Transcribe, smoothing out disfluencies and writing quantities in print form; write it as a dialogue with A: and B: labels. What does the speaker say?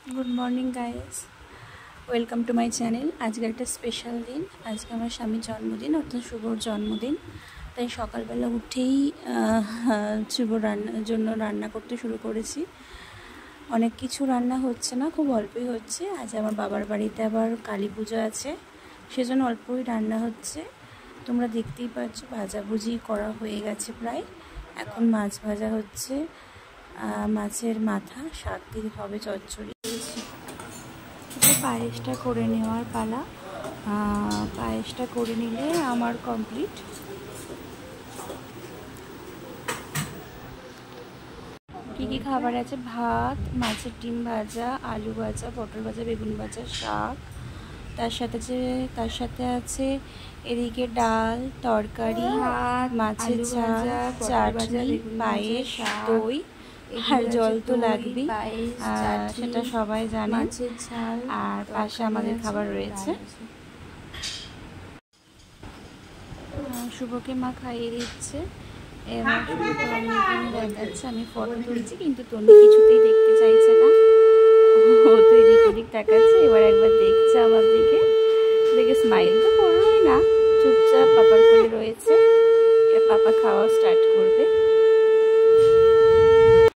A: Good morning guys, welcome to my channel. आज के एक स्पेशल दिन, आज के हमारे स्वामी जन्मदिन अर्थात शुभर जन्मदिन। ताई सकाल बेला उठेई शुभ रान्ना करते शुरू करेছি। अनेक किछु रान्ना होच्छे ना, खूब अल्पई होच्छे। आज आमार बाबार बाड़ीते आबार काली पूजो आछे, सेजोन्नो अल्पई रान्ना होच्छे। तोमरा देखतेई पाচ্ছ भाजाभुजी करा हये गेছে प्राय। এখন মাছ ভাজা হচ্ছে, মাছের মাথা শাক দিয়ে হবে চচ্চড়ি। পায়েসটা করে নেওয়ার পালা। পায়েসটা করে নিলে আমার কমপ্লিট। কী কী খাবার আছে? ভাত, মাছের ডিম ভাজা, আলু ভাজা, পটল ভাজা, বেগুন ভাজা, শাক, তার সাথে আছে এদিকে ডাল, তরকারি, মাছের ঝাল, চাটনি, পায়েস, দই আর জল তো লাগবেই, সেটা সবাই জানে। আর পাশে আমাদের খাবার রয়েছে। শুভকে মা খাইয়ে দিচ্ছে। এবার শুভকে অনেকদিন দেখাচ্ছে, আমি ফটো তুলছি কিন্তু তনি কিছুতেই দেখতে চাইছে না। ও তো এদিক ওদিক তাকাচ্ছে, এবার একবার দেখছে আমার দিকে, দেখে স্মাইল তো করবেই না, চুপচাপ পাপার কোলে রয়েছে। এবার পাপা খাওয়া স্টার্ট করবে।